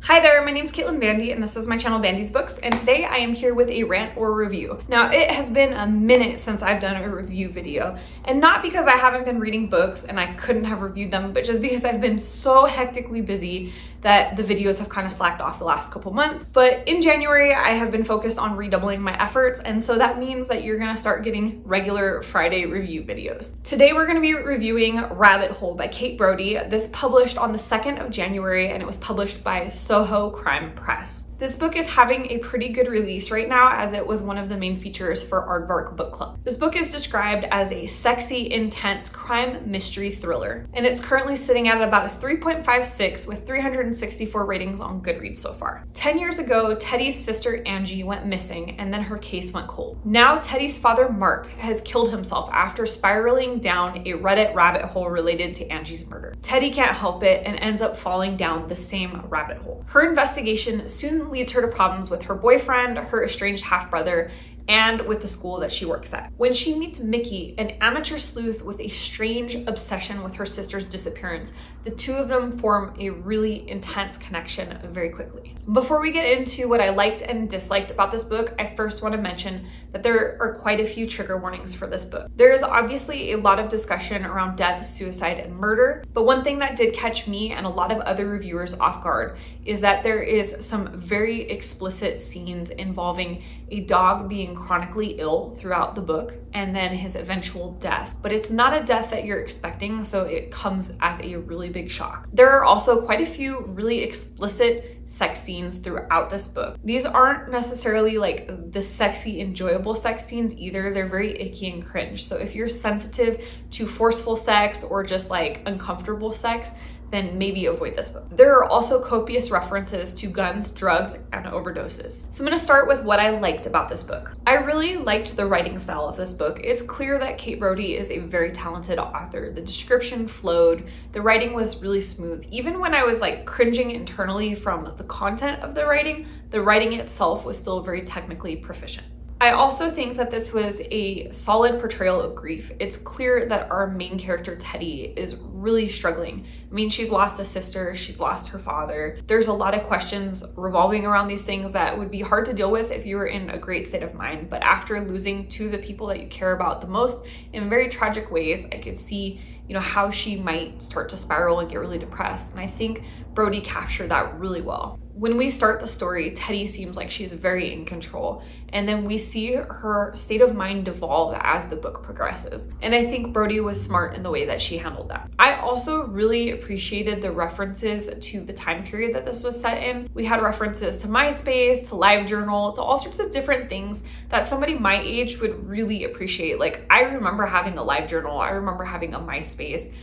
Hi there, my name is Caitlin Bandy and this is my channel BandysBooks, and today I am here with a rant or review. Now, it has been a minute since I've done a review video, and not because I haven't been reading books and I couldn't have reviewed them, but just because I've been so hectically busy that the videos have kind of slacked off the last couple months. But in January, I have been focused on redoubling my efforts, and so that means that you're gonna start getting regular Friday review videos. Today, we're gonna be reviewing Rabbit Hole by Kate Brody. This published on the 2nd of January, and it was published by Soho Crime Press. This book is having a pretty good release right now, as it was one of the main features for Aardvark Book Club. This book is described as a sexy, intense crime mystery thriller, and it's currently sitting at about a 3.56 with 364 ratings on Goodreads so far. 10 years ago, Teddy's sister Angie went missing, and then her case went cold. Now Teddy's father Mark has killed himself after spiraling down a Reddit rabbit hole related to Angie's murder. Teddy can't help it and ends up falling down the same rabbit hole. Her investigation soon leads her to problems with her boyfriend, her estranged half-brother, and with the school that she works at. When she meets Mickey, an amateur sleuth with a strange obsession with her sister's disappearance, the two of them form a really intense connection very quickly. Before we get into what I liked and disliked about this book, I first want to mention that there are quite a few trigger warnings for this book. There is obviously a lot of discussion around death, suicide, and murder, but one thing that did catch me and a lot of other reviewers off guard is that there is some very explicit scenes involving a dog being chronically ill throughout the book and then his eventual death. But it's not a death that you're expecting, so it comes as a really big shock. There are also quite a few really explicit sex scenes throughout this book. These aren't necessarily like the sexy, enjoyable sex scenes either. They're very icky and cringe. So if you're sensitive to forceful sex or just like uncomfortable sex, then maybe avoid this book. There are also copious references to guns, drugs, and overdoses. So I'm gonna start with what I liked about this book. I really liked the writing style of this book. It's clear that Kate Brody is a very talented author. The description flowed, the writing was really smooth. Even when I was like cringing internally from the content of the writing itself was still very technically proficient. I also think that this was a solid portrayal of grief. It's clear that our main character, Teddy, is really struggling. I mean, she's lost a sister, she's lost her father. There's a lot of questions revolving around these things that would be hard to deal with if you were in a great state of mind. But after losing two of the people that you care about the most in very tragic ways, I could see, how she might start to spiral and get really depressed. And I think Brody captured that really well. When we start the story, Teddy seems like she's very in control, and then we see her state of mind devolve as the book progresses. And I think Brody was smart in the way that she handled that. I also really appreciated the references to the time period that this was set in. We had references to MySpace, to LiveJournal, to all sorts of different things that somebody my age would really appreciate. Like, I remember having a LiveJournal, I remember having a MySpace.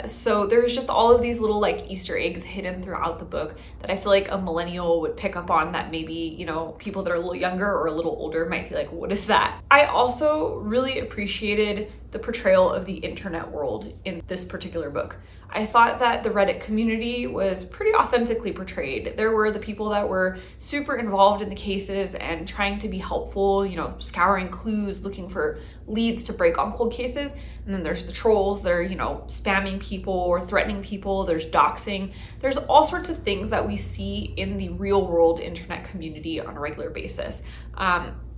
So there's just all of these little like Easter eggs hidden throughout the book that I feel like a millennial would pick up on, that maybe, people that are a little younger or a little older might be like, what is that? I also really appreciated the portrayal of the internet world in this particular book. I thought that the Reddit community was pretty authentically portrayed. There were the people that were super involved in the cases and trying to be helpful, scouring clues, looking for leads to break on cold cases. And then there's the trolls that are, spamming people or threatening people. There's doxing. There's all sorts of things that we see in the real world internet community on a regular basis.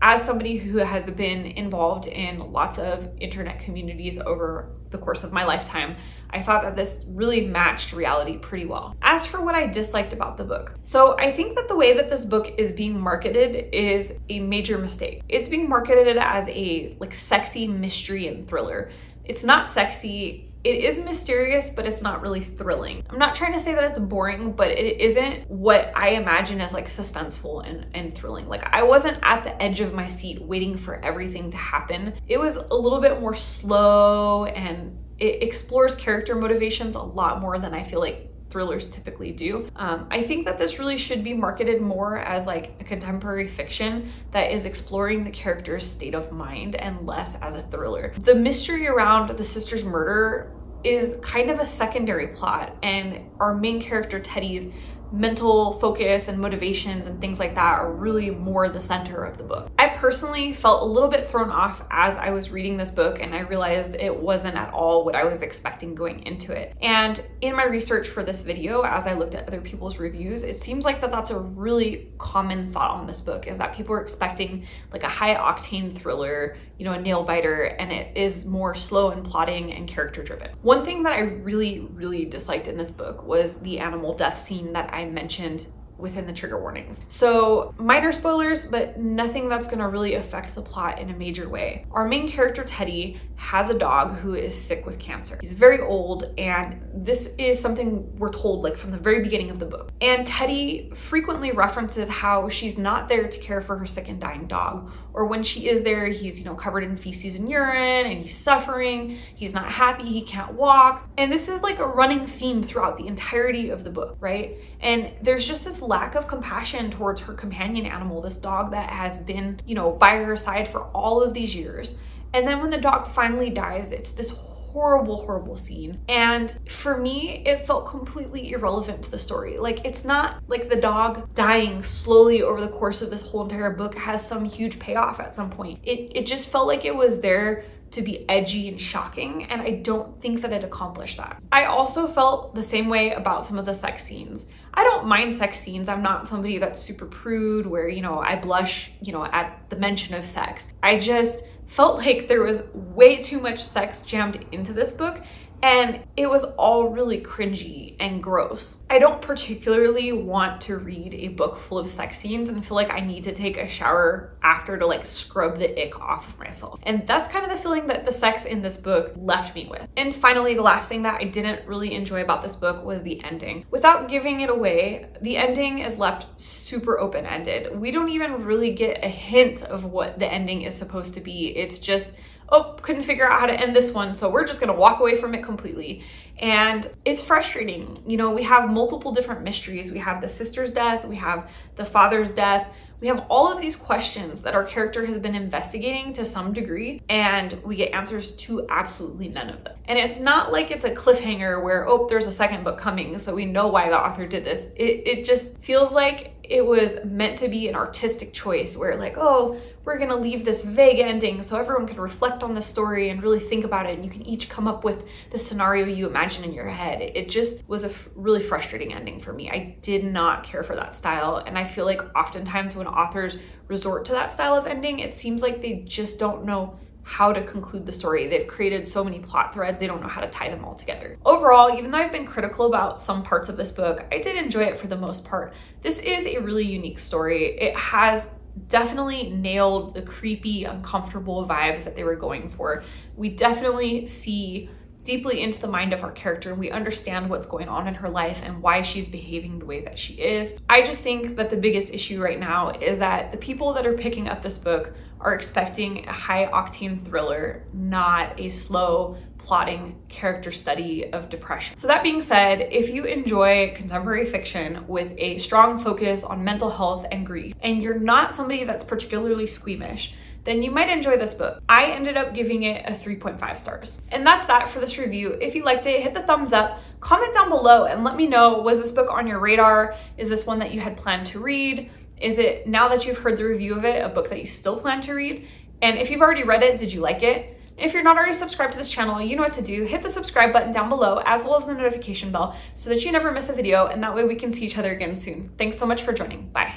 As somebody who has been involved in lots of internet communities over the course of my lifetime, I thought that this really matched reality pretty well. As for what I disliked about the book, so I think that the way that this book is being marketed is a major mistake. It's being marketed as a sexy mystery and thriller. It's not sexy. It is mysterious, but it's not really thrilling. I'm not trying to say that it's boring, but it isn't what I imagine as suspenseful and thrilling. I wasn't at the edge of my seat waiting for everything to happen. It was a little bit more slow, and it explores character motivations a lot more than I feel like thrillers typically do. I think that this really should be marketed more as a contemporary fiction that is exploring the character's state of mind and less as a thriller. The mystery around the sister's murder is kind of a secondary plot, and our main character Teddy's mental focus and motivations and things like that are really more the center of the book. I personally felt a little bit thrown off as I was reading this book, and I realized it wasn't at all what I was expecting going into it. And in my research for this video, as I looked at other people's reviews, it seems like that's a really common thought on this book, is that people are expecting like a high octane thriller, you know, a nail biter, and it is more slow and plotting and character driven. One thing that I really disliked in this book was the animal death scene that I mentioned within the trigger warnings. So minor spoilers, but nothing that's gonna really affect the plot in a major way. Our main character, Teddy, has a dog who is sick with cancer. He's very old, and this is something we're told like from the very beginning of the book. And Teddy frequently references how she's not there to care for her sick and dying dog, or when she is there, he's, you know, covered in feces and urine, and he's suffering, he's not happy, he can't walk. And this is like a running theme throughout the entirety of the book, right? And there's just this lack of compassion towards her companion animal, this dog that has been, you know, by her side for all of these years. And then when the dog finally dies, it's this horrible scene. And for me, it felt completely irrelevant to the story. Like, it's not like the dog dying slowly over the course of this whole entire book has some huge payoff at some point. It just felt like it was there to be edgy and shocking, and I don't think that it accomplished that. I also felt the same way about some of the sex scenes. I don't mind sex scenes. I'm not somebody that's super prude where, you know, I blush, you know, at the mention of sex. I just felt like there was way too much sex jammed into this book, and it was all really cringy and gross. I don't particularly want to read a book full of sex scenes and feel like I need to take a shower after to like scrub the ick off of myself. And that's kind of the feeling that the sex in this book left me with. And finally, the last thing that I didn't really enjoy about this book was the ending. Without giving it away, the ending is left super open-ended. We don't even really get a hint of what the ending is supposed to be. It's just, oh, couldn't figure out how to end this one, so we're just gonna walk away from it completely. And it's frustrating. You know, we have multiple different mysteries. We have the sister's death, we have the father's death, we have all of these questions that our character has been investigating to some degree, and we get answers to absolutely none of them. And it's not like it's a cliffhanger where, oh, there's a second book coming, so we know why the author did this. It just feels like it was meant to be an artistic choice where like, oh, we're gonna leave this vague ending so everyone can reflect on the story and really think about it, and you can each come up with the scenario you imagine in your head. It just was a really frustrating ending for me. I did not care for that style, and I feel like oftentimes when authors resort to that style of ending, it seems like they just don't know how to conclude the story. They've created so many plot threads, they don't know how to tie them all together. Overall, even though I've been critical about some parts of this book, I did enjoy it for the most part. This is a really unique story. It has definitely nailed the creepy, uncomfortable vibes that they were going for. We definitely see deeply into the mind of our character. We understand what's going on in her life and why she's behaving the way that she is. I just think that the biggest issue right now is that the people that are picking up this book are expecting a high octane thriller, not a slow, plotting character study of depression. So that being said, if you enjoy contemporary fiction with a strong focus on mental health and grief, and you're not somebody that's particularly squeamish, then you might enjoy this book. I ended up giving it a 3.5 stars. And that's that for this review. If you liked it, hit the thumbs up, comment down below and let me know, was this book on your radar? Is this one that you had planned to read? Is it, now that you've heard the review of it, a book that you still plan to read? And if you've already read it, did you like it? If you're not already subscribed to this channel, you know what to do. Hit the subscribe button down below, as well as the notification bell, so that you never miss a video, and that way we can see each other again soon. Thanks so much for joining. Bye.